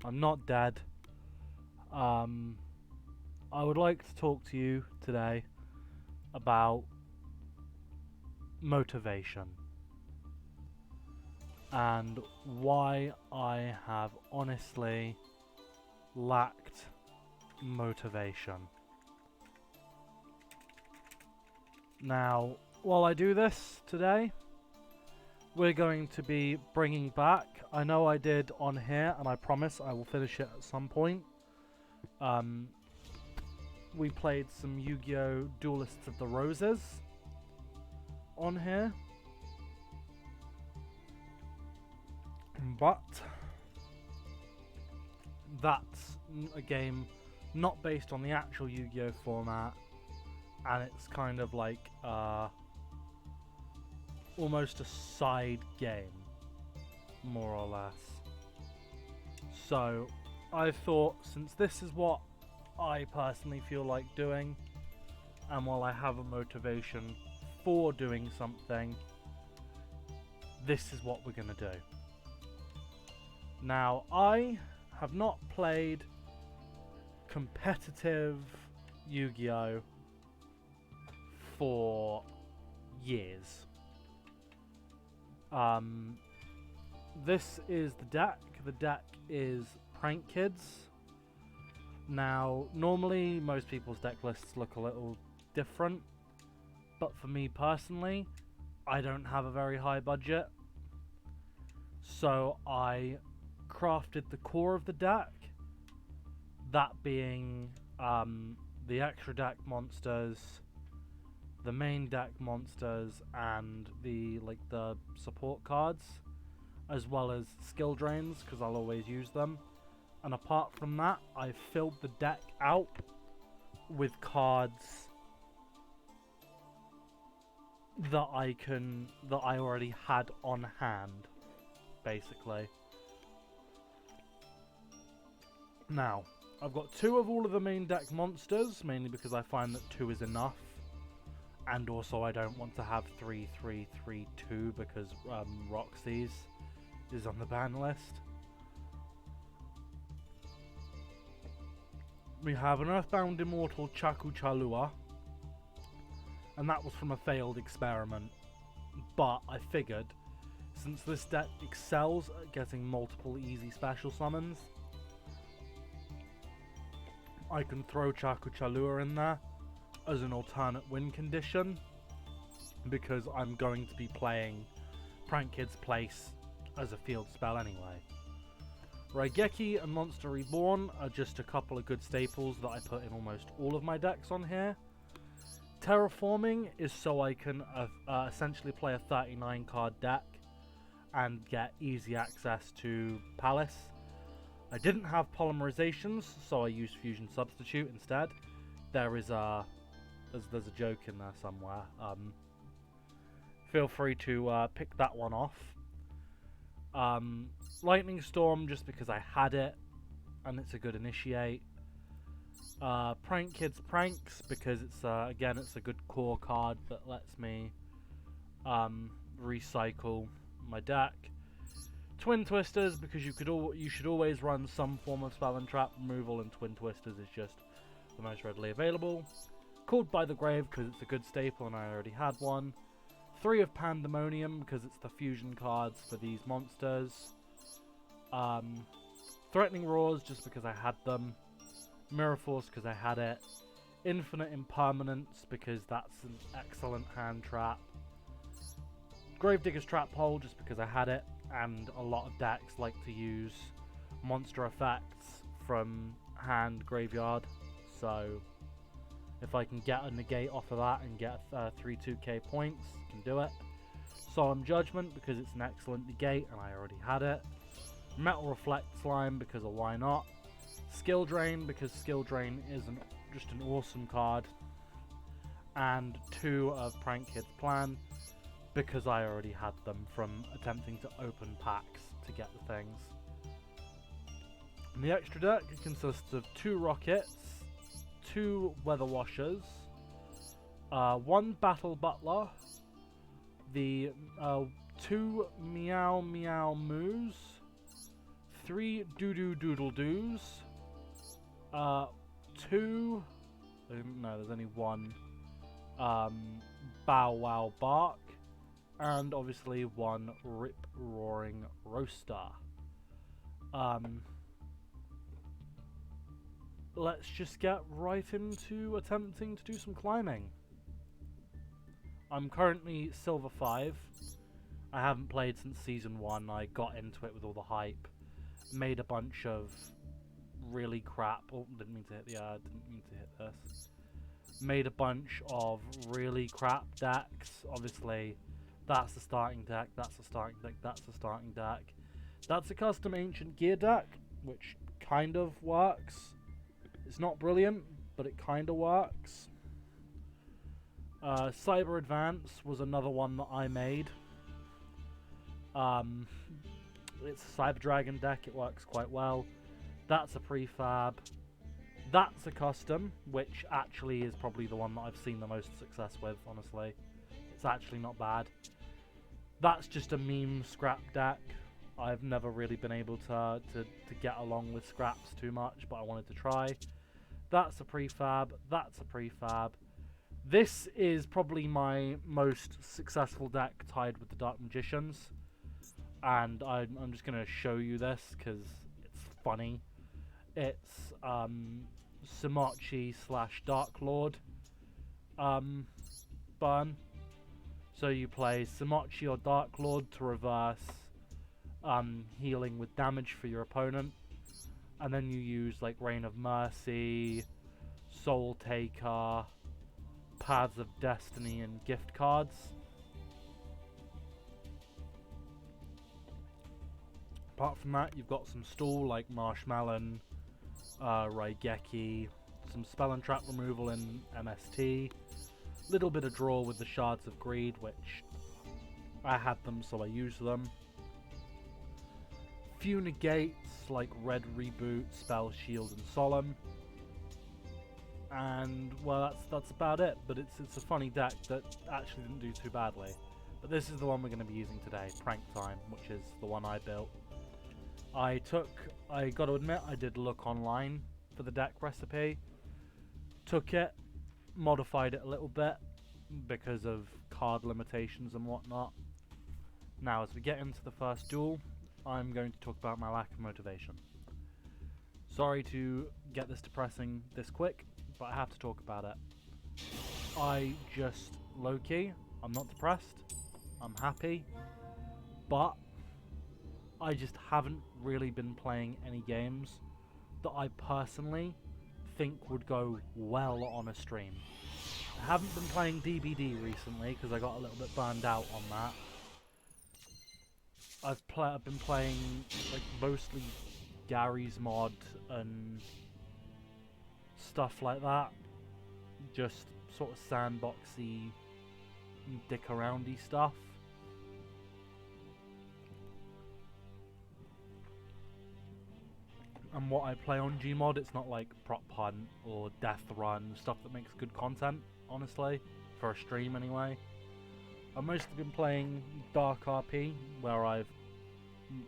I'm not dead. Um, I would like to talk to you today about motivation and why I have honestly lacked motivation. Now, while I do this today, we're going to be bringing back, I know I did on here, and I promise I will finish it at some point. We played some Yu-Gi-Oh! Duelists of the Roses on here. But that's a game not based on the actual Yu-Gi-Oh! Format, and it's kind of like almost a side game, more or less. So I thought, since this is what I personally feel like doing, and while I have a motivation for doing something, this is what we're going to do. Now, I have not played competitive Yu-Gi-Oh! For years. This is the deck. The deck is Prank Kids. Now, normally most people's deck lists look a little different, but for me personally, I don't have a very high budget, so I crafted the core of the deck, that being the extra deck monsters, the main deck monsters, and the support cards, as well as skill drains, because I'll always use them. And apart from that, I filled the deck out with cards that I already had on hand, basically. Now, I've got 2 of all of the main deck monsters, mainly because I find that 2 is enough. And also I don't want to have 3, 3, 3, 2 because Roxy's is on the ban list. We have an Earthbound Immortal Chaku Chalua, and that was from a failed experiment. But I figured, since this deck excels at getting multiple easy special summons, I can throw Chaku Chalua in there as an alternate win condition, because I'm going to be playing Prank Kids Place as a field spell anyway. Raigeki and Monster Reborn are just a couple of good staples that I put in almost all of my decks on here. Terraforming is so I can essentially play a 39 card deck and get easy access to Palace. I didn't have polymerizations, so I used Fusion Substitute instead. There's a joke in there somewhere. Feel free to pick that one off. Lightning Storm, just because I had it and it's a good initiate. Prank Kids Pranks, because it's again it's a good core card that lets me recycle my deck. Twin Twisters, because you should always run some form of spell and trap removal, and Twin Twisters is just the most readily available. Called by the Grave, because it's a good staple and I already had one. 3 of Pandemonium, because it's the fusion cards for these monsters. Threatening Roars, just because I had them. Mirror Force, because I had it. Infinite Impermanence, because that's an excellent hand trap. Gravedigger's Trap Hole, just because I had it, and a lot of decks like to use monster effects from hand graveyard, so if I can get a negate off of that and get 3-2k points, I can do it. Solemn Judgment, because it's an excellent negate and I already had it. Metal Reflect Slime, because of why not. Skill Drain, because Skill Drain is just an awesome card. And 2 of Prank Kids Plan, because I already had them from attempting to open packs to get the things. And the extra deck consists of 2 Rockets, 2 Weather Washers, 1 Battle Butler, the 2 Meow Meow Moos, 3 Doo-Doo Doodle Doos. 2... No, there's only 1. Bow Wow Bark. And obviously 1 Rip Roaring Roaster. Let's just get right into attempting to do some climbing. I'm currently Silver 5. I haven't played since Season 1. I got into it with all the hype. Made a bunch of really crap... Oh, didn't mean to hit the... didn't mean to hit this. Made a bunch of really crap decks. Obviously, that's the starting deck, that's the starting deck, that's the starting deck. That's a custom Ancient Gear deck, which kind of works. It's not brilliant, but it kind of works. Cyber Advance was another one that I made. It's a Cyber Dragon deck, it works quite well. That's a prefab. That's a custom, which actually is probably the one that I've seen the most success with, honestly. It's actually not bad. That's just a meme scrap deck. I've never really been able to get along with scraps too much, but I wanted to try. That's a prefab. That's a prefab. This is probably my most successful deck tied with the Dark Magicians. And I'm just going to show you this because it's funny. It's Sumachi / Dark Lord burn. So you play Sumachi or Dark Lord to reverse healing with damage for your opponent. And then you use like Reign of Mercy, Soul Taker, Paths of Destiny, and gift cards. Apart from that, you've got some stall like Marshmallow, Raigeki, some spell and trap removal in MST, little bit of draw with the Shards of Greed, which I had them so I used them. Few negates like Red Reboot, Spell, Shield, and Solemn. And well, that's about it. But it's a funny deck that actually didn't do too badly. But this is the one we're going to be using today, Prank Time, which is the one I built. I got to admit, I did look online for the deck recipe. Took it, modified it a little bit because of card limitations and whatnot. Now, as we get into the first duel, I'm going to talk about my lack of motivation. Sorry to get this depressing this quick, but I have to talk about it. I just, low-key, I'm not depressed, I'm happy, but I just haven't really been playing any games that I personally think would go well on a stream. I haven't been playing DBD recently because I got a little bit burned out on that. I've been playing like mostly Gary's mod and stuff like that. Just sort of sandboxy, dick aroundy stuff. And what I play on Gmod, it's not like Prop Hunt or Death Run, stuff that makes good content, honestly, for a stream anyway. I've mostly been playing Dark RP, where I've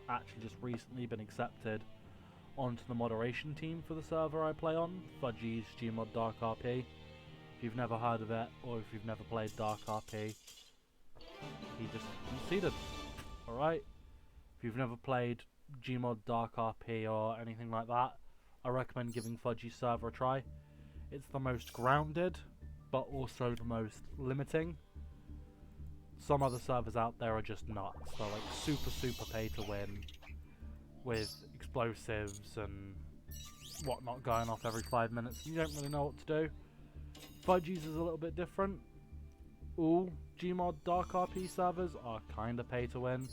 actually just recently been accepted onto the moderation team for the server I play on, Fudgy's Gmod Dark RP. If you've never heard of it, or if you've never played Dark RP, he just conceded. Alright? If you've never played Gmod Dark RP or anything like that, I recommend giving Fudgy's server a try. It's the most grounded, but also the most limiting. Some other servers out there are just nuts. They're like super pay to win, with explosives and whatnot going off every 5 minutes, and you don't really know what to do. Fudgy's is a little bit different. All Gmod Dark RP servers are kinda pay to win,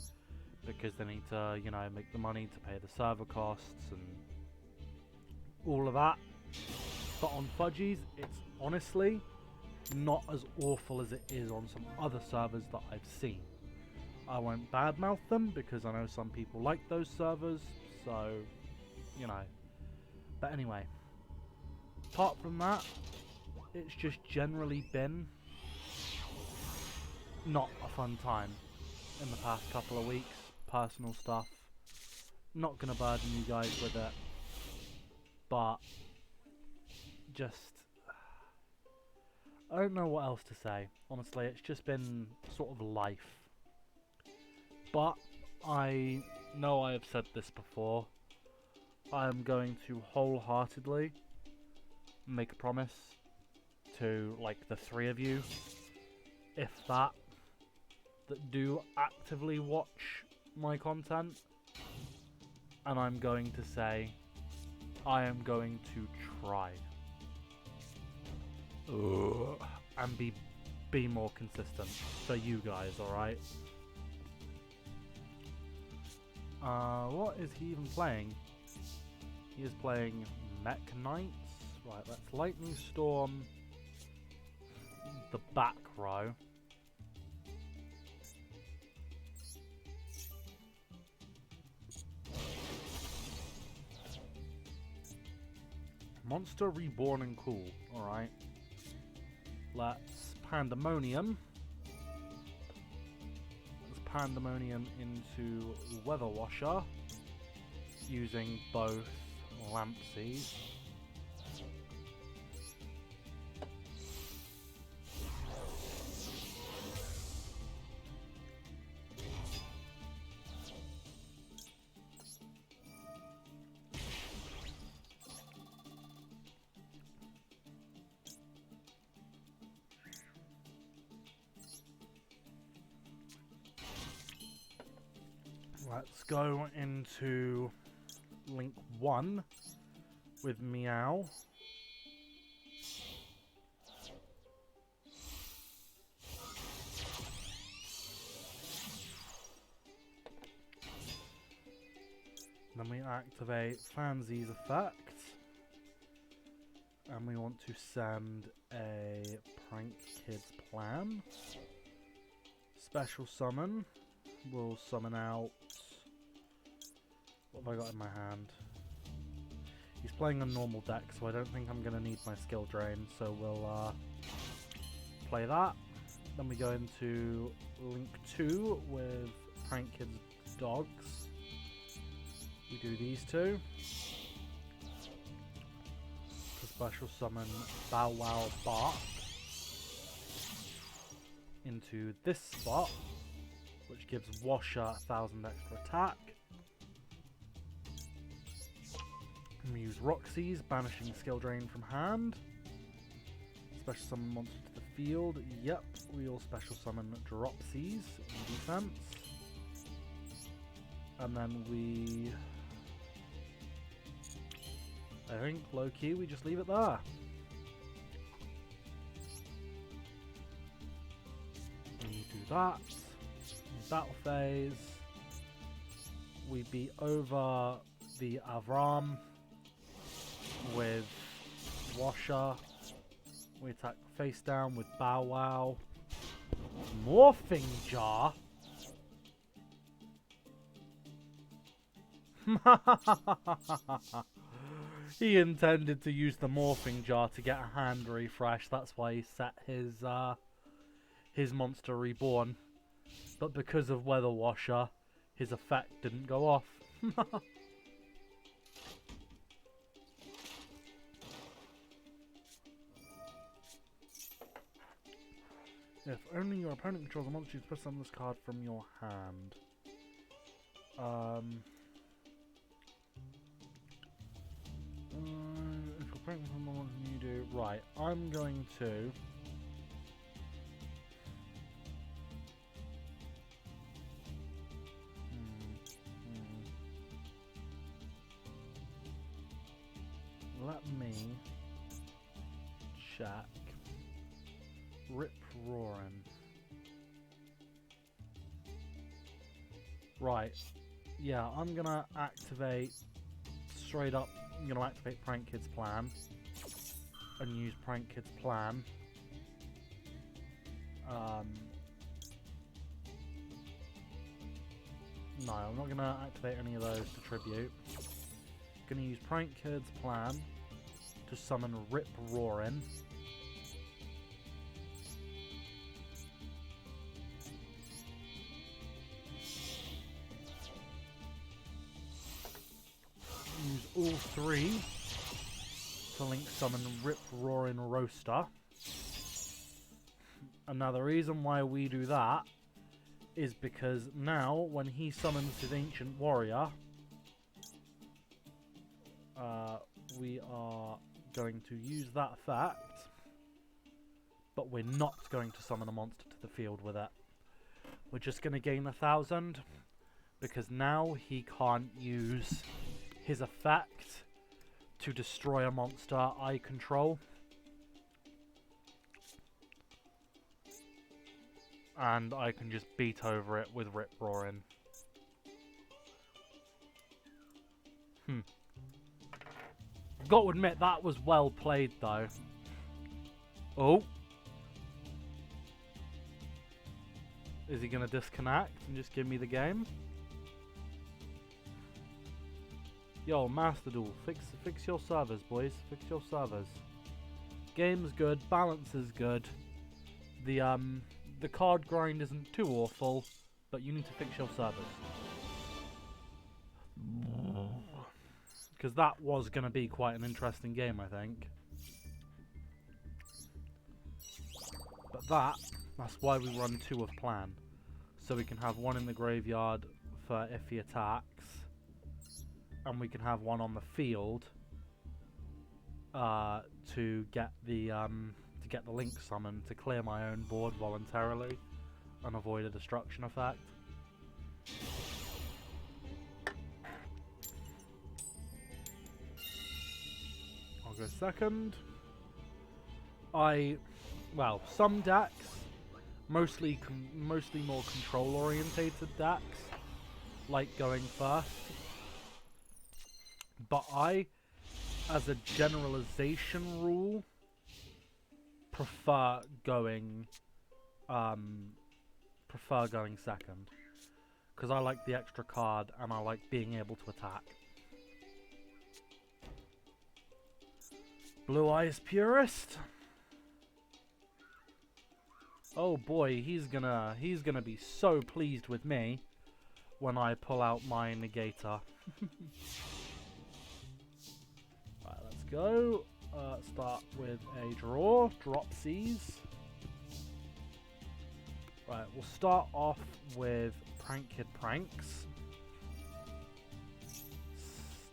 because they need to, you know, make the money to pay the server costs and all of that. But on Fudgy's, it's honestly not as awful as it is on some other servers that I've seen. I won't badmouth them because I know some people like those servers, so, you know. But anyway, apart from that, it's just generally been not a fun time in the past couple of weeks. Personal stuff, Not gonna burden you guys with it, but just I don't know what else to say. Honestly, it's just been sort of life. But I know I have said this before. I am going to wholeheartedly make a promise to, like, the three of you, if that do actively watch my content, and I'm going to say I am going to try and be more consistent for you guys, alright? What is he even playing? He is playing Mech Knights. Right, let's Lightning Storm the back row. Monster Reborn and cool, alright. Let's Pandemonium. Let's Pandemonium into Weather Washer using both Lampseas. Let's go into Link 1 with Meow. Then we activate Fanzy's effect. And we want to send a Prank Kids Plan. Special summon. We'll summon out... What have I got in my hand? He's playing a normal deck, so I don't think I'm going to need my skill drain, so we'll play that. Then we go into Link 2 with Prank Kids Dogs. We do these two. To special summon Bow Wow Bark into this spot, which gives Washer 1000 extra attack. And we use Roxy's, banishing skill drain from hand. Special summon monster to the field. Yep, we'll special summon Dropsies in defense. And then we... I think, low-key, we just leave it there. We do that. Battle phase. We beat over the Avram with Washer. We attack face down with Bow Wow. Morphing Jar. He intended to use the Morphing Jar to get a hand refresh. That's why he set his Monster Reborn. But because of Weather Washer, his effect didn't go off. If only your opponent controls a monster, you press summon this card from your hand. If your opponent controls a monster, you do. Right, I'm going to. Let me check. Rip Roaring. Right. Yeah, I'm gonna activate straight up. I'm gonna activate Prank Kids Plan and use Prank Kids Plan. No, I'm not gonna activate any of those to tribute. Gonna use Prank Kids Plan to summon Rip Roaring. all 3 to link summon Rip Roaring Roaster. And now the reason why we do that is because now when he summons his Ancient Warrior, we are going to use that effect, but we're not going to summon a monster to the field with it. We're just going to gain 1,000 because now he can't use his effect to destroy a monster I control. And I can just beat over it with Rip Roaring. Got to admit, that was well played though. Oh. Is he going to disconnect and just give me the game? Yo, Master Duel, fix your servers, boys. Fix your servers. Game's good, balance is good. The card grind isn't too awful, but you need to fix your servers. Because that was going to be quite an interesting game, I think. But that's why we run 2 of plan. So we can have 1 in the graveyard for if he attacks. And we can have 1 on the field to get the link summon to clear my own board voluntarily and avoid a destruction effect. I'll go second. Well, some decks, mostly more control orientated decks, like going first. But I, as a generalization rule, prefer going second, because I like the extra card and I like being able to attack. Blue Eyes Purist. Oh boy, he's gonna be so pleased with me when I pull out my Negator. Right, let's go. Start with a draw. Dropsies. Right, we'll start off with Prank Kid Pranks.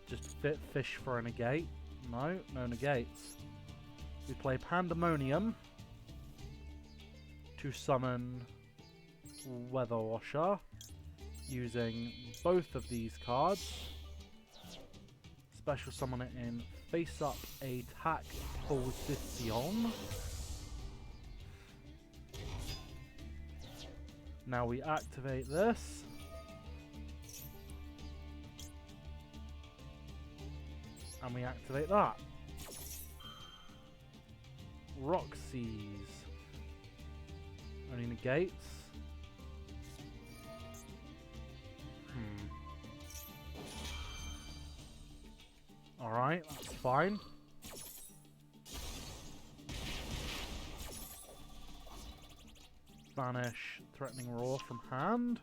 Just fish for a negate. No negates. We play Pandemonium to summon Weather Washer using both of these cards. Special summon it in face up attack position. Now we activate this. And we activate that. Roxy's. Only negates. Alright, that's fine. Banish Threatening Roar from hand.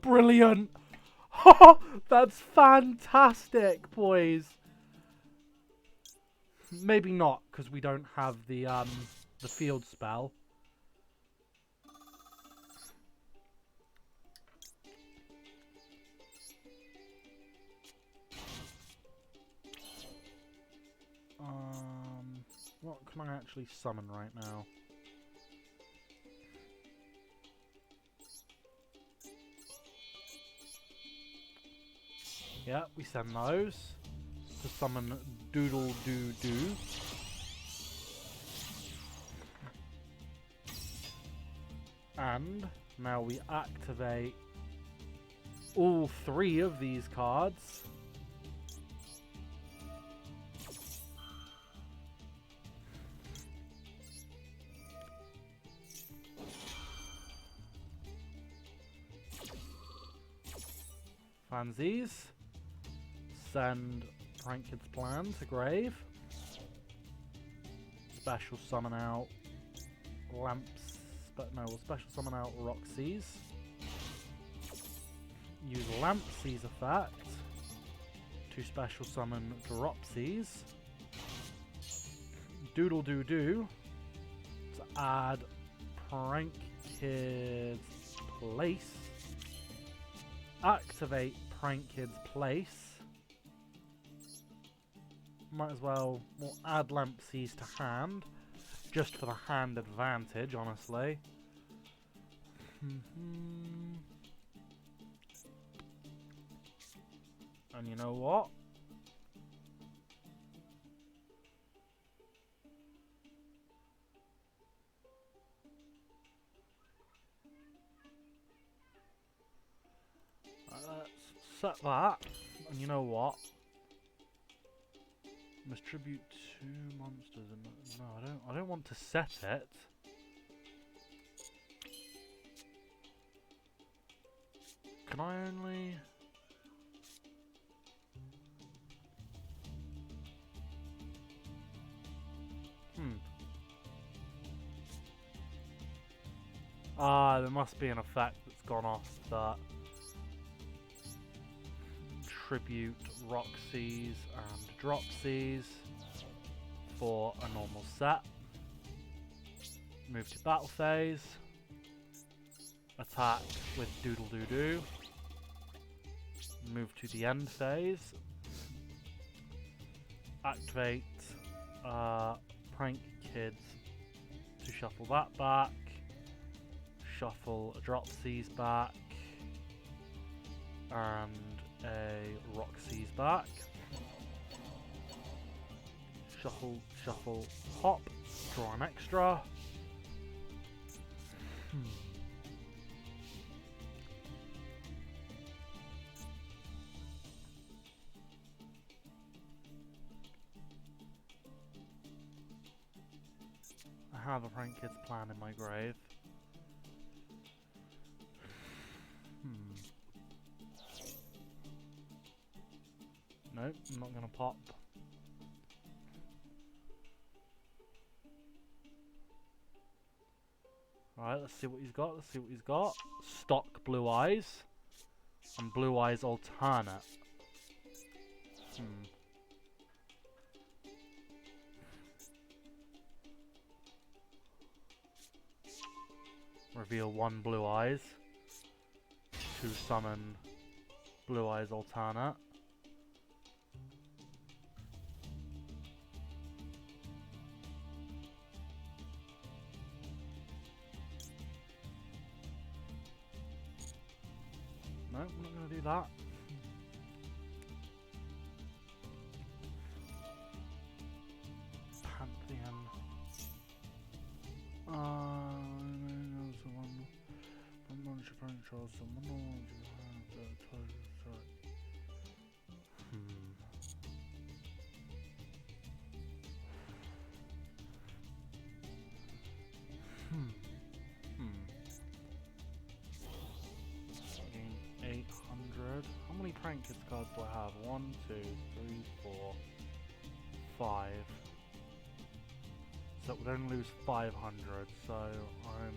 Brilliant! That's fantastic, boys! Maybe not, because we don't have the field spell. What can I actually summon right now? Yeah, we send those to summon Doodle Doo Doo. And now we activate all 3 of these cards. Fansies. Send Prank Kid's Plan to grave. Special summon out Lamps, but no, we'll special summon out Roxy's. use Lampsey's effect to special summon Dropsies. Doodle Doo Doo to add Prank Kid's Place. Activate Prank Kid's Place. Might as well we'll add Lampsey's to hand, just for the hand advantage, honestly. And you know what? Let's set that. And you know what? Must tribute 2 monsters. And no, I don't want to set it. Can I only? Ah, there must be an effect that's gone off that. Tribute Roxy's and Dropsies for a normal set. Move to battle phase. Attack with Doodle Doo Doo. Move to the end phase. Activate Prank Kids to shuffle that back. Shuffle Dropsies back. And a Roxy's back. Shuffle, shuffle, hop. Draw an extra. I have a Prank Kids plan in my grave. Nope, I'm not gonna pop. Alright, let's see what he's got. Let's see what he's got. Stock Blue Eyes. And Blue Eyes alternate. Reveal 1 Blue Eyes. To summon Blue Eyes alternate. No, I'm not going to do that. Pantheon. How many Prank Kids cards do I have? 1, 2, 3, 4, 5. So it would only lose 500, so I'm...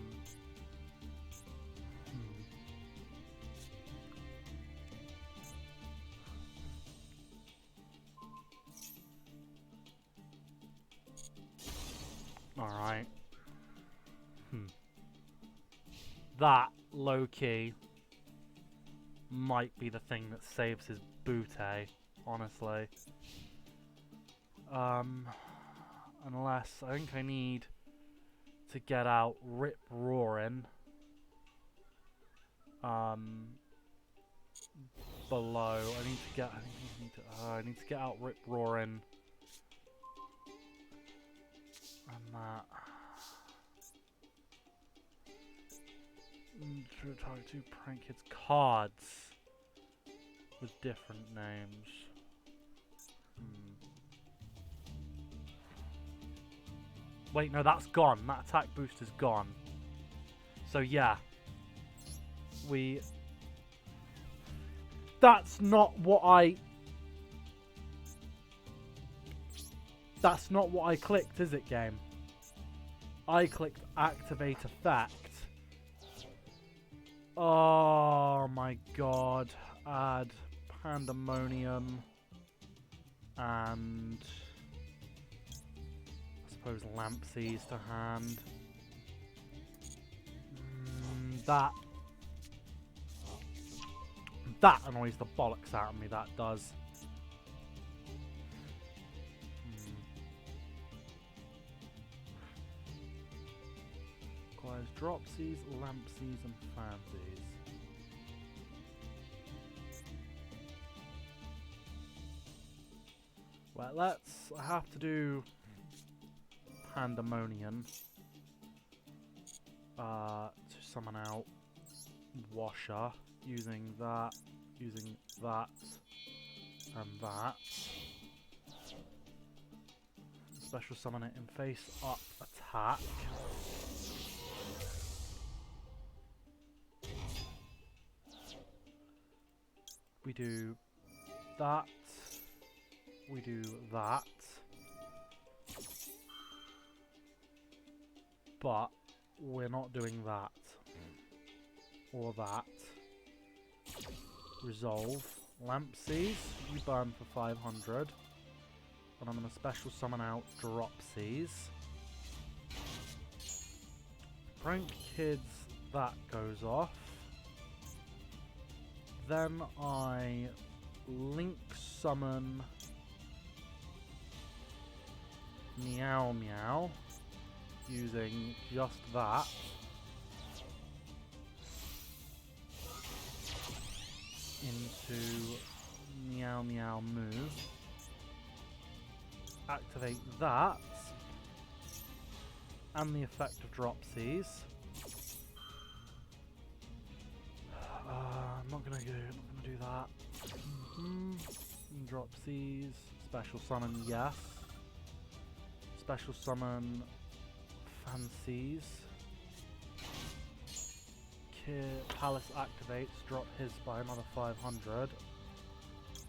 Alright. That, low-key, might be the thing that saves his bootay, honestly. Unless, I think I need to get out Rip Roaring. Below. I need to get out Rip Roaring. And that. To talk to Prank Kids cards with different names. Wait, no, that's gone. That attack boost is gone. So yeah, that's not what I clicked, is it, game? I clicked activate effect Oh my god. Add Pandemonium and I suppose Lampsies to hand. That annoys the bollocks out of me, that does. Requires Dropsies, Lampsies and Fansies. Well, I have to do Pandemonium to summon out Washer using that, and that. Special summon it in face up attack. We do that. We do that. But we're not doing that. Or that. Resolve. Lampsies. You burn for 500. And I'm going to special summon out Dropsies. Prank Kids. That goes off. Then I link summon Meow Meow using just that. Into Meow Meow move. Activate that. And the effect of Dropsies. I'm not gonna do that. Dropsies. Special summon, yes. Special summon Fancies. Palace activates, drop his by another 500.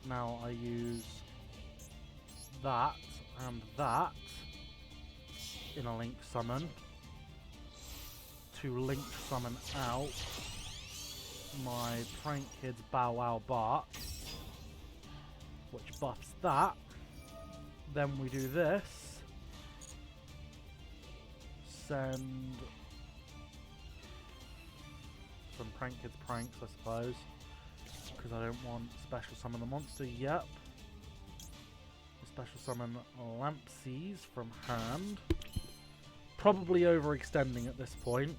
Now I use that and that in a link summon to link summon out my Prank Kids Bow Wow Bark, which buffs that. Then we do this. Send some Prank Kids pranks, I suppose, because I don't want special summon the monster. Yep. Special summon Lampsies from hand. Probably overextending at this point.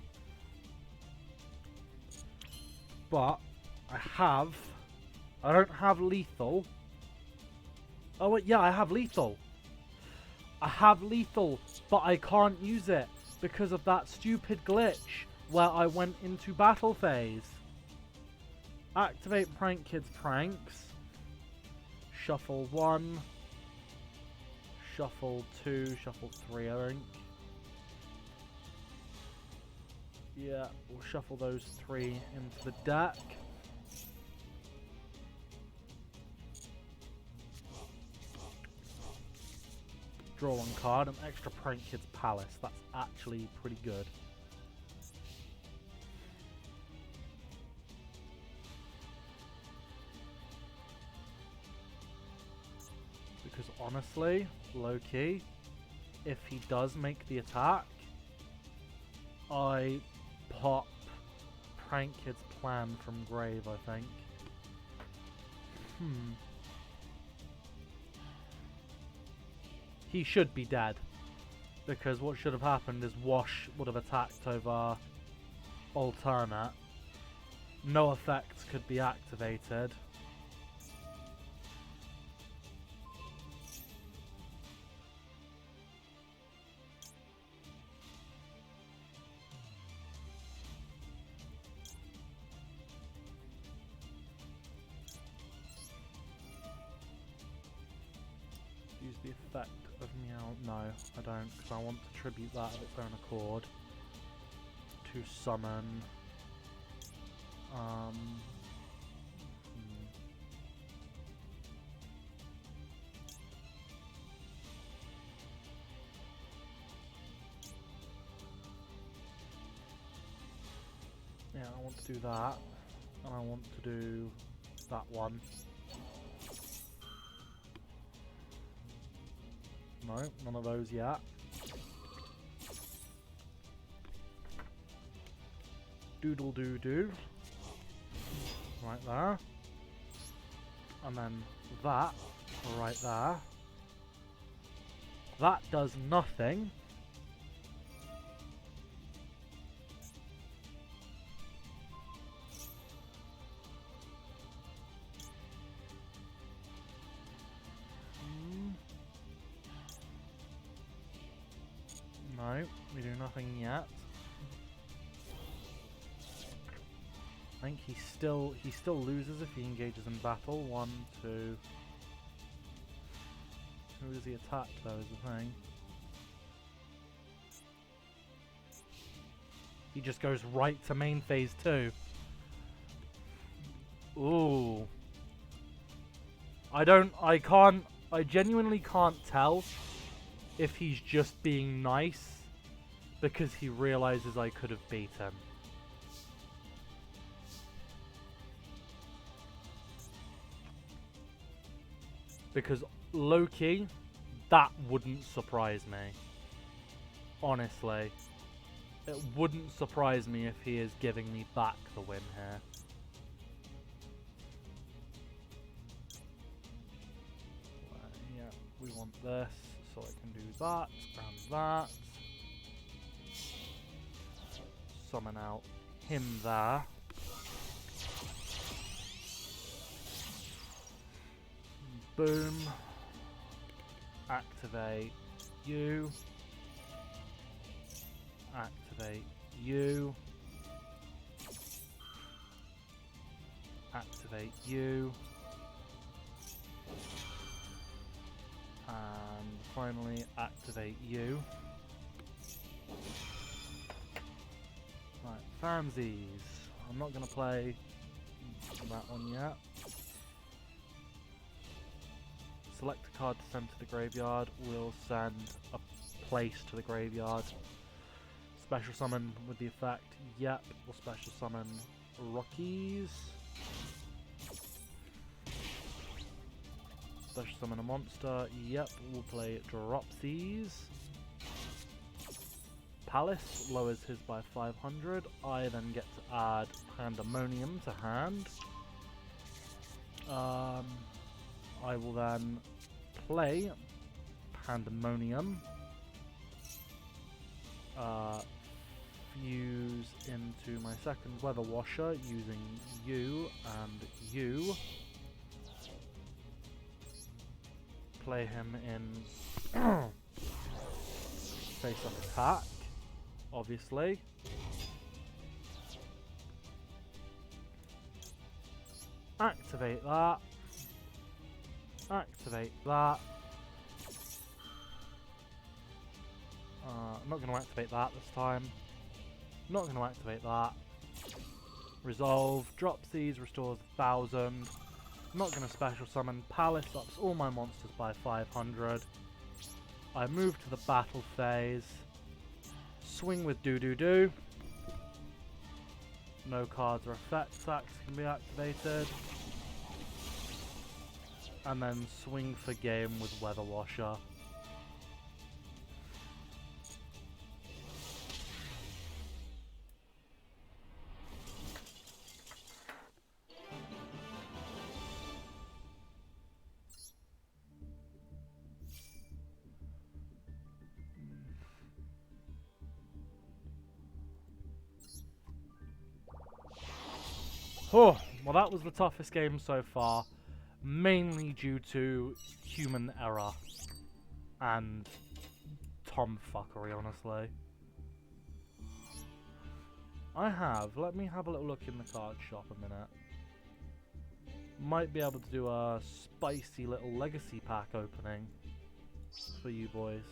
But I don't have lethal. Oh wait, yeah, I have lethal. I have lethal, but I can't use it because of that stupid glitch where I went into battle phase. Activate Prank Kids pranks. Shuffle 1. Shuffle 2. Shuffle 3, I think. Yeah, we'll shuffle those 3 into the deck. Draw 1 card, an extra Prank Kids Palace. That's actually pretty good. Because honestly, low-key, if he does make the attack, I pop Prank Kids Plan from grave, I think. He should be dead. Because what should have happened is Wash would have attacked over alternate. No effects could be activated. Use the effect of Meow. No, I don't, because I want to tribute that of its own accord to summon. Yeah, I want to do that. And I want to do that one. No, none of those yet. Doodle doo doo. Right there. And then that right there. That does nothing. No, we do nothing yet. I think he still loses if he engages in battle. 1, 2. Who does he attack though is the thing. He just goes right to main phase 2. Ooh. I genuinely can't tell if he's just being nice because he realizes I could have beat him. Because low-key, that wouldn't surprise me. Honestly. It wouldn't surprise me if he is giving me back the win here. Yeah, we want this, so I can do that and that. Summon out him there. Boom. Activate you. Activate you. Activate you. And finally activate you. Right, Fansies. I'm not going to play that one yet. Select a card to send to the graveyard. We'll send a place to the graveyard. Special summon with the effect. Yep, we'll special summon Rockies. Special summon a monster. Yep, we'll play Dropsies. Palace lowers his by 500. I then get to add Pandemonium to hand. I will then play Pandemonium. Fuse into my second Weather Washer using you and you. Play him in face-up attack, obviously. Activate that. Activate that. I'm not going to activate that this time. Not going to activate that. Resolve. Dropsies restores 1,000. I'm not going to special summon. Palace ups all my monsters by 500. I move to the battle phase. Swing with Doo-Doo-Doo. No cards or effect stacks can be activated. And then swing for game with Weather Washer. Oh, well that was the toughest game so far. Mainly due to human error and tomfuckery, honestly. Let me have a little look in the card shop a minute. Might be able to do a spicy little legacy pack opening for you boys.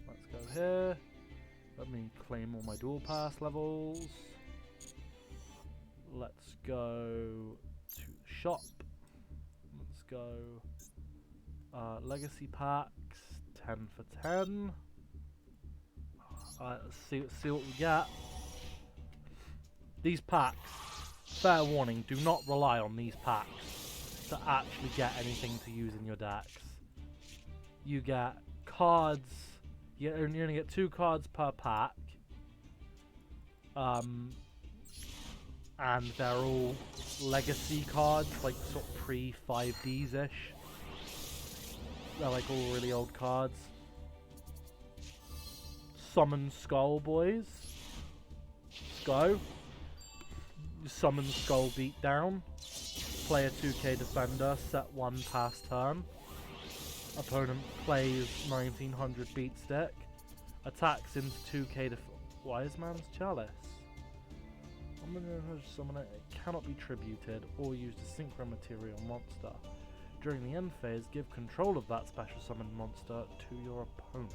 Let's go here. Let me claim all my dual pass levels. Let's go to the shop. Let's go legacy packs, 10 for 10. Let's see what we get. These packs, fair warning, do not rely on these packs to actually get anything to use in your decks. You get cards, you only get 2 cards per pack. And they're all legacy cards, like sort of pre-5Ds-ish. They're like all really old cards. Summon Skull, boys. Let's go. Summon Skull Beatdown. Play a 2k defender, set 1 pass turn. Opponent plays 1900 beat stick. Attacks into 2k Wise Man's Chalice. I'm going to summon it. It cannot be tributed or used as synchro material monster. During the end phase, give control of that special summoned monster to your opponent.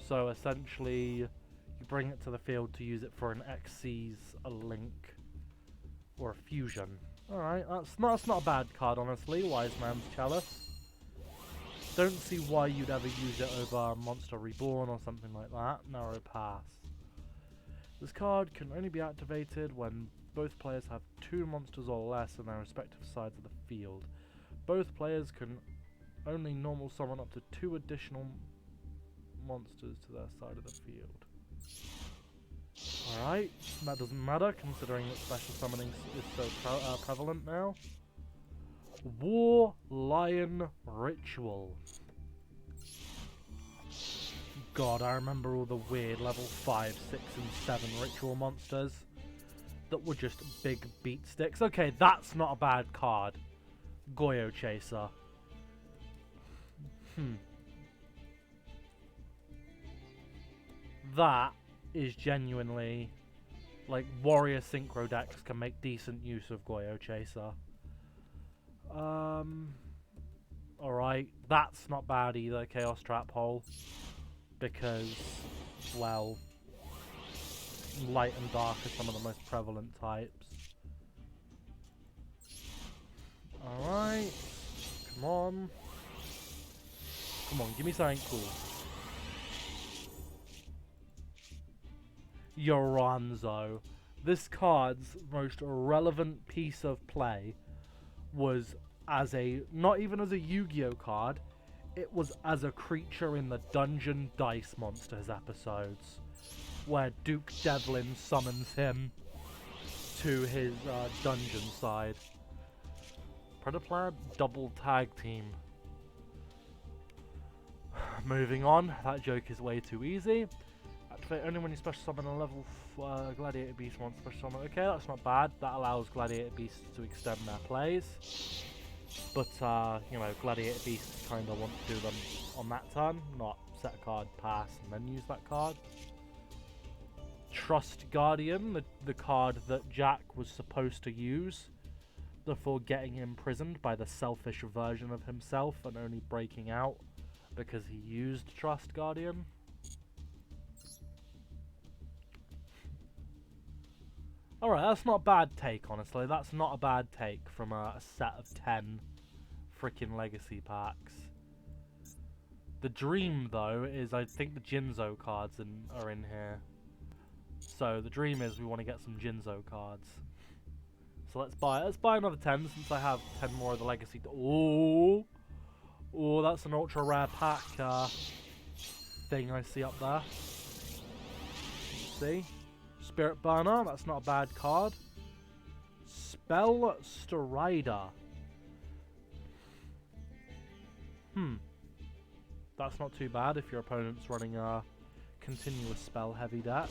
So essentially, you bring it to the field to use it for an Xyz, a Link, or a Fusion. Alright, that's not a bad card, honestly. Wise Man's Chalice. Don't see why you'd ever use it over Monster Reborn or something like that. Narrow Pass. This card can only be activated when both players have 2 monsters or less on their respective sides of the field. Both players can only normal summon up to 2 additional monsters to their side of the field. Alright, that doesn't matter considering that special summoning is so prevalent now. War Lion Ritual. God, I remember all the weird level 5, 6 and 7 ritual monsters that were just big beat sticks. Okay, that's not a bad card. Goyo Chaser. That is genuinely, like, warrior synchro decks can make decent use of Goyo Chaser. Alright, that's not bad either, Chaos Trap Hole, because, well, light and dark are some of the most prevalent types. Alright, come on. Come on, give me something cool. Yoranzo. This card's most relevant piece of play was as a, not even as a Yu-Gi-Oh card, it was as a creature in the Dungeon Dice Monsters episodes, where Duke Devlin summons him to his dungeon side. Predator double tag team. Moving on, that joke is way too easy. Activate only when you special summon a level Gladiator Beast monster special summon. Okay, that's not bad. That allows Gladiator Beasts to extend their plays. But, you know, Gladiator Beasts kind of want to do them on that turn, not set a card, pass, and then use that card. Trust Guardian, the card that Jack was supposed to use before getting imprisoned by the selfish version of himself and only breaking out because he used Trust Guardian. Alright, that's not a bad take, honestly. That's not a bad take from a set of 10 freaking legacy packs. The dream, though, is I think the Jinzo cards are in here. So the dream is we want to get some Jinzo cards. So let's buy another 10 since I have 10 more of the legacy. Oh, that's an ultra rare pack thing I see up there. Let's see. Spirit Burner, that's not a bad card. Spell Strider. That's not too bad if your opponent's running a continuous spell heavy deck.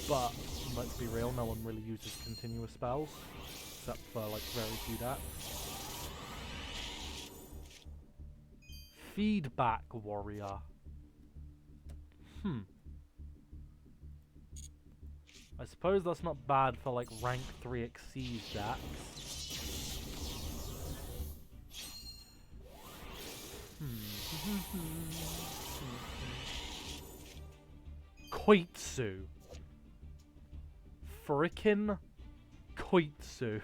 But let's be real, no one really uses continuous spells, except for like very few decks. Feedback Warrior. I suppose that's not bad for like rank 3 Xyz decks. Koitsu. Frickin' Koitsu.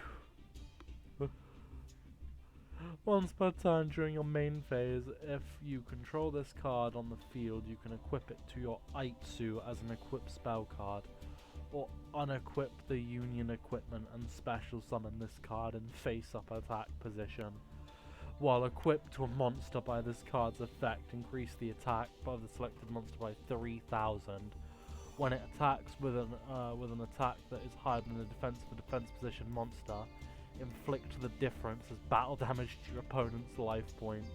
Once per turn during your main phase, if you control this card on the field, you can equip it to your Aitsu as an equip spell card, or unequip the Union equipment and special summon this card in face-up attack position. While equipped to a monster by this card's effect, increase the attack by the selected monster by 3,000. When it attacks with an attack that is higher than the defense position monster, inflict the difference as battle damage to your opponent's life points.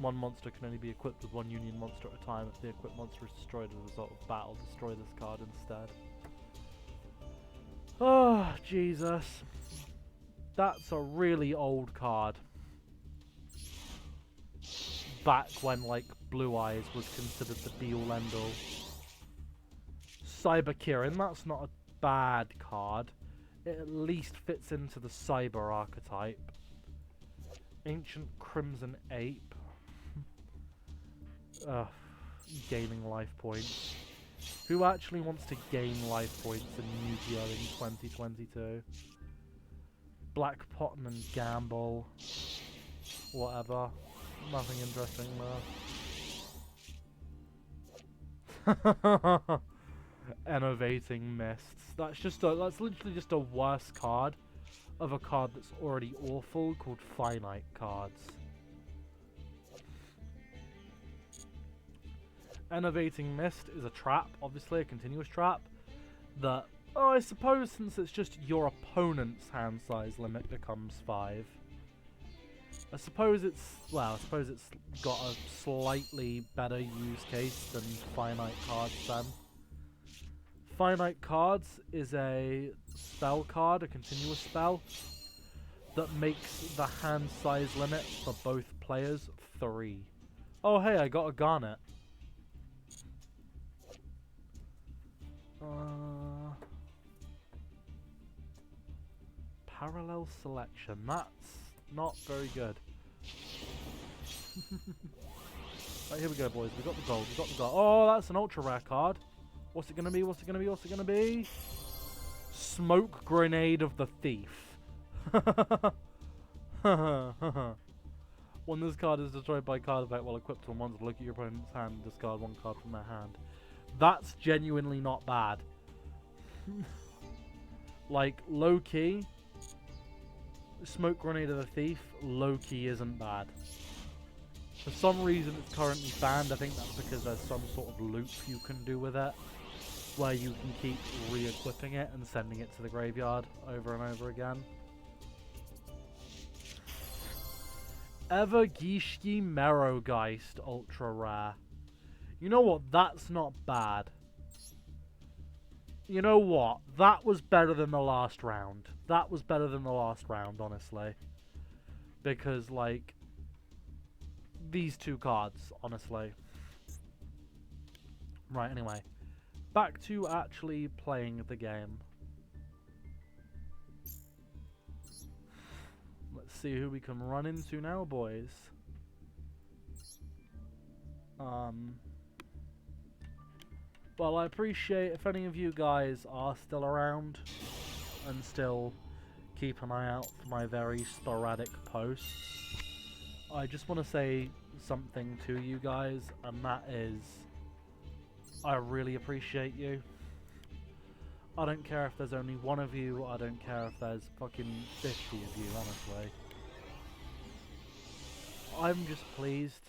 One monster can only be equipped with one Union monster at a time. If the equipped monster is destroyed as a result of battle, destroy this card instead. Oh, Jesus. That's a really old card. Back when, like, Blue Eyes was considered the be-all end-all. Cyber Kirin, that's not a bad card. It at least fits into the Cyber archetype. Ancient Crimson Ape. Gaining life points. Who actually wants to gain life points in Yu-Gi-Oh! In 2022? Black Potton and Gamble. Whatever. Nothing interesting there. Enervating Mists. That's literally just a worse card of a card that's already awful called Finite Cards. Enervating Mist is a trap, obviously a continuous trap that, I suppose since it's just your opponent's hand size limit becomes 5. I suppose it's got a slightly better use case than Finite Cards then. Finite Cards is a spell card, a continuous spell, that makes the hand size limit for both players 3. Oh hey, I got a Garnet. Parallel selection, that's not very good. Right, here we go, boys. We got the gold. We got the gold. Oh, that's an ultra rare card. What's it gonna be? What's it gonna be? What's it gonna be? Smoke Grenade of the Thief. When this card is destroyed by card effect while equipped to a monster, look at your opponent's hand and discard one card from their hand. That's genuinely not bad. Like, low-key, Smoke Grenade of the Thief, low-key isn't bad. For some reason it's currently banned. I think that's because there's some sort of loop you can do with it, where you can keep re-equipping it and sending it to the graveyard over and over again. Evergeishki Merogeist ultra rare. You know what? That's not bad. You know what? That was better than the last round. That was better than the last round, honestly. Because, like, these two cards, honestly. Right, anyway. Back to actually playing the game. Let's see who we can run into now, boys. Well, I appreciate if any of you guys are still around and still keep an eye out for my very sporadic posts. I just want to say something to you guys, and that is, I really appreciate you. I don't care if there's only one of you, I don't care if there's fucking 50 of you, honestly. I'm just pleased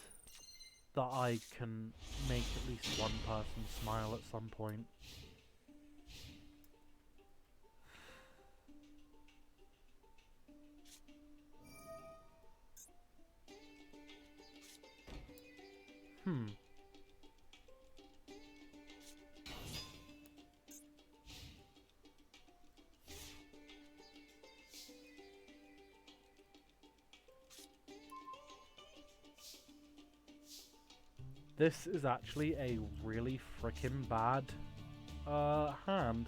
that I can make at least one person smile at some point. This is actually a really frickin' bad hand.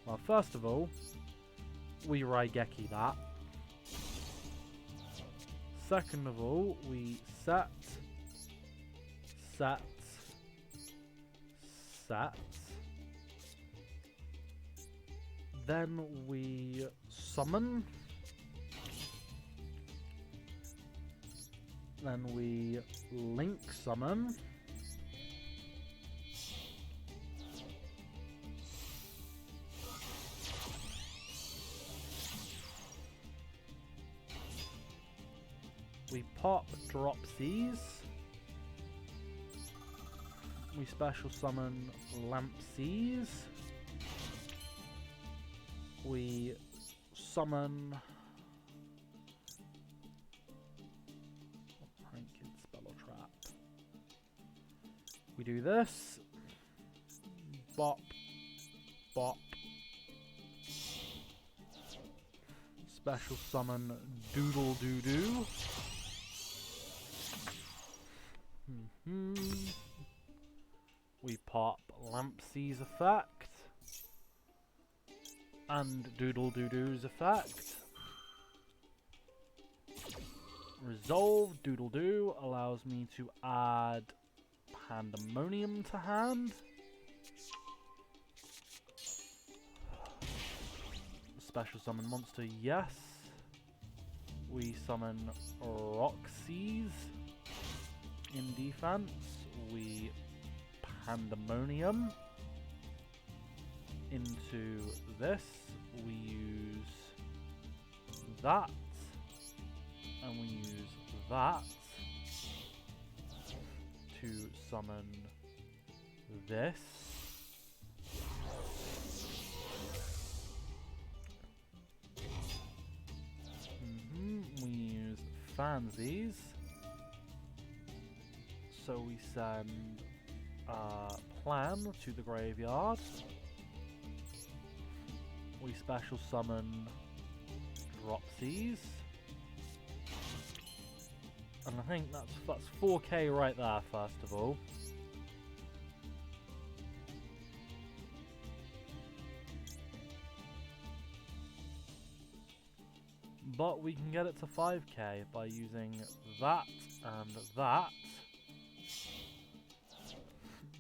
Well, first of all, we Raigeki that. Second of all, we set, set. Then we summon. Then we link summon. We pop Dropsies. We special summon Lampsies. We summon Prank Kid Spell or Trap. We do this. Bop. Bop. Special summon Doodle Doo Doo. We pop Lampsies effect. And Doodle Doo Doo's effect. Resolve Doodle Doo allows me to add Pandemonium to hand. Special summon monster, yes. We summon Roxy's in defense. We Pandemonium into this. We use that, and we use that to summon this. We use Fansies. So we send Plan to the graveyard. We special summon Dropsies. And I think that's 4k right there, first of all. But we can get it to 5k by using that and that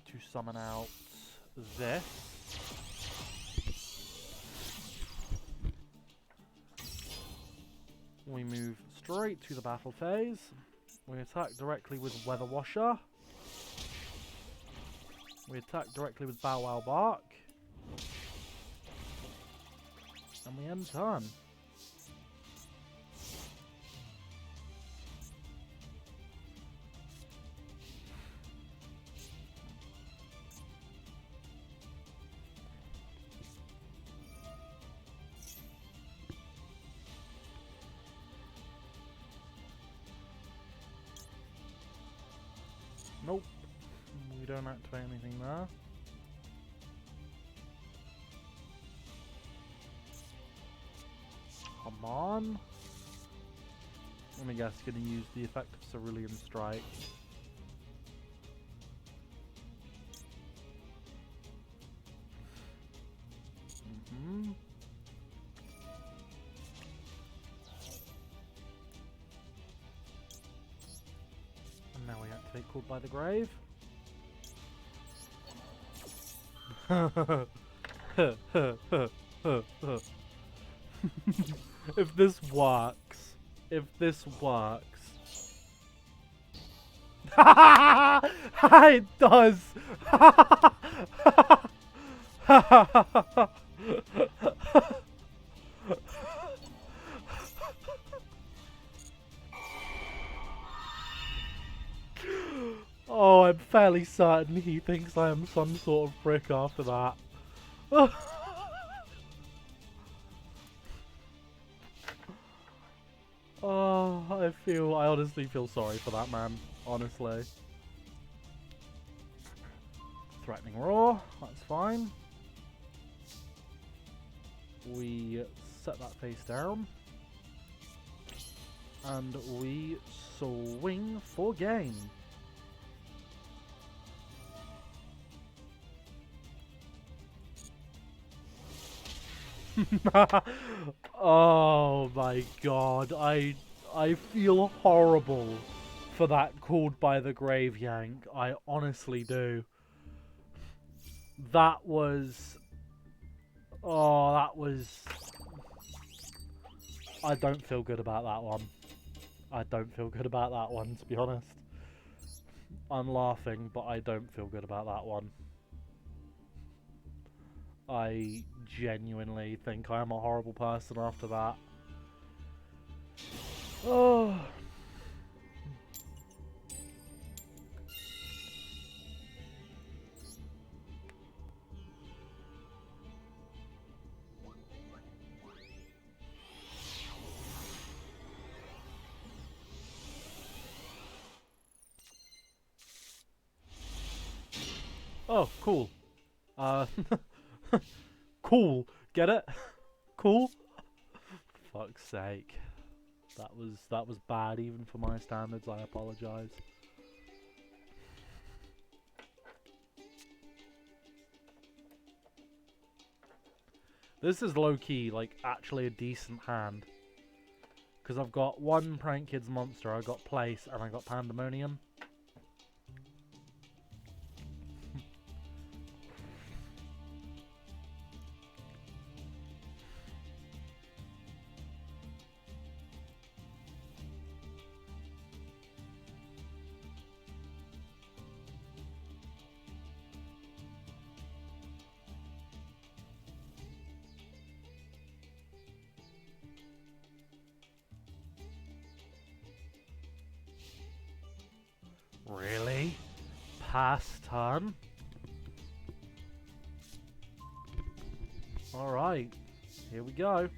to summon out this. We move straight to the battle phase. We attack directly with Weather Washer. We attack directly with Bow Wow Bark. And we end turn. Nope, we don't activate anything there. Come on. Let me guess, gonna use the effect of Cerulean Strike. And now we activate Called by the Grave. If this works. It does! Oh, I'm fairly certain he thinks I am some sort of prick after that. Oh, I honestly feel sorry for that man, honestly. Threatening Roar, that's fine. We set that face down. And we swing for game. Oh my god, I feel horrible for that Called by the Grave yank. I honestly do. That was... Oh, that was... I don't feel good about that one. I don't feel good about that one, to be honest. I'm laughing, but I don't feel good about that one. I genuinely think I am a horrible person after that. Oh... Oh, cool. Cool. Get it? Cool? Fuck's sake. That was bad even for my standards, I apologize. This is low-key, like, actually a decent hand. Because I've got one Prank Kids monster, I got Place, and I got Pandemonium. Really? Past turn? Alright. Here we go.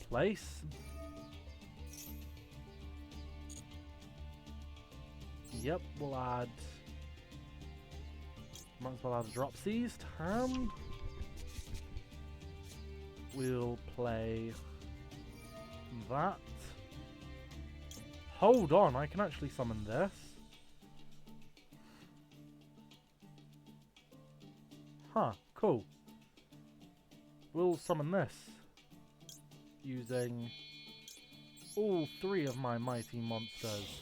Place. Yep, we'll add... Might as well add a drop seized hand. We'll play that. Hold on, I can actually summon this. Huh, cool. We'll summon this using all three of my mighty monsters.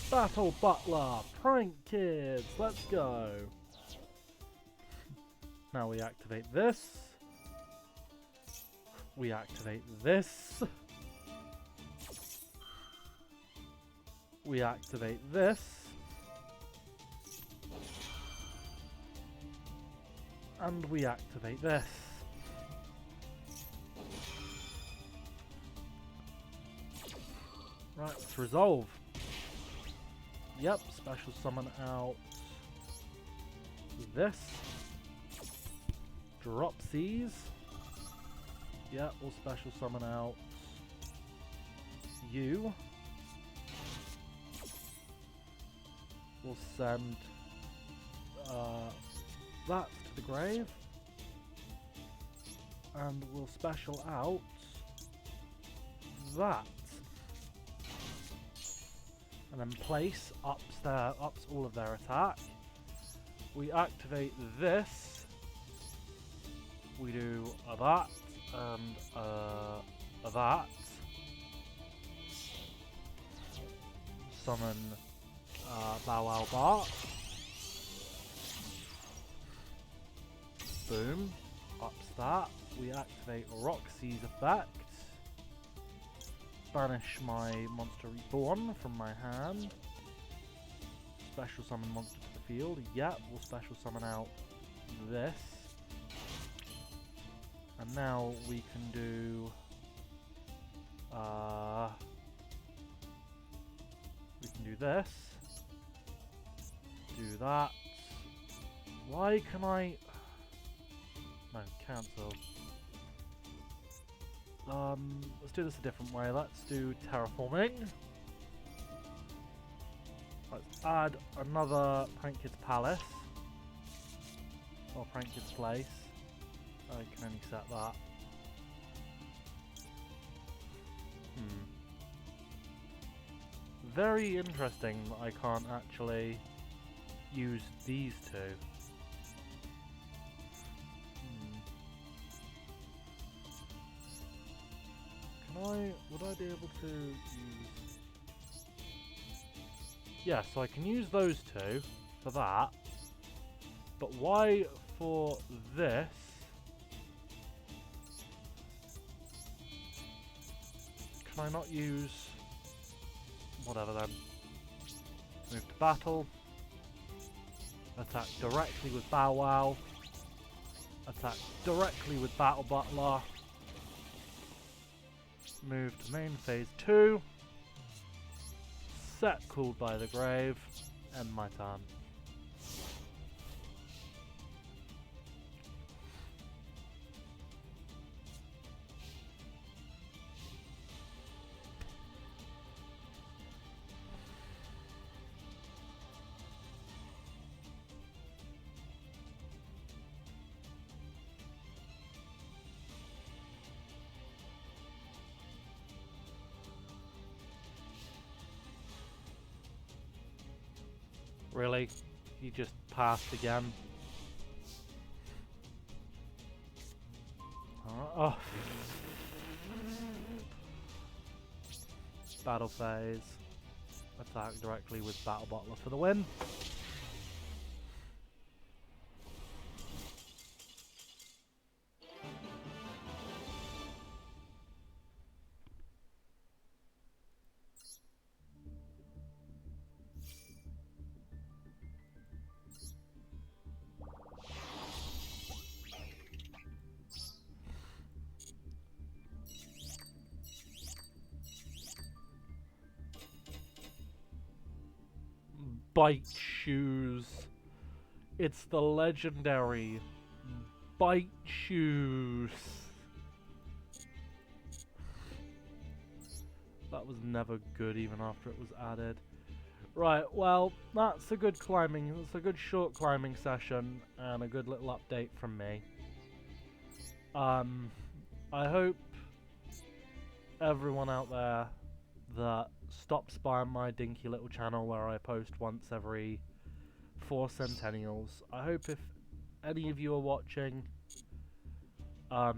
Battle Butler, Prank Kids, let's go. Now we activate this. We activate this. We activate this. And we activate this. Right, let's resolve. Yep, special summon out this. Drop Seize. Yep, we'll special summon out you. We'll send that to the grave. And we'll special out that. And then Place ups all of their attack. We activate this. We do that and that. Summon Bow Wow Bark. Boom. Ups that. We activate Roxy's effect. Banish my Monster Reborn from my hand. Special summon monster to the field. Yep, we'll special summon out this. And now we can do... we can do this. Do that. Why can I... No, cancel. Let's do this a different way. Let's do terraforming. Let's add another Prank Kids Palace. Or Prank Kids Place. I can only set that. Very interesting that I can't actually use these two. Would I be able to use Yeah, so I can use those two for that. But why for this? Can I not use... Whatever then. Move to battle. Attack directly with Bow Wow. Attack directly with Battle Butler. Move to main phase 2. Set Cooled by the Grave. End my turn. Really? You just passed again? Oh. Battle phase. Attack directly with Battle Butler for the win. Bite Shoes. It's the legendary Bite Shoes. That was never good even after it was added. Right, well, that's a good short climbing session and a good little update from me. I hope everyone out there that stops by my dinky little channel where I post once every 4 centennials. I hope if any of you are watching, I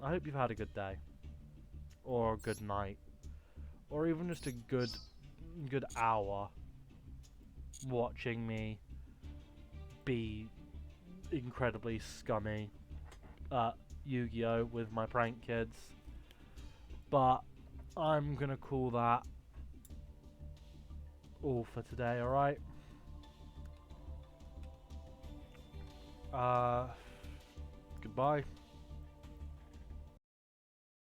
hope you've had a good day, or a good night, or even just a good hour watching me be incredibly scummy at Yu-Gi-Oh! With my prank kids. But I'm gonna call that all for today, alright? Goodbye.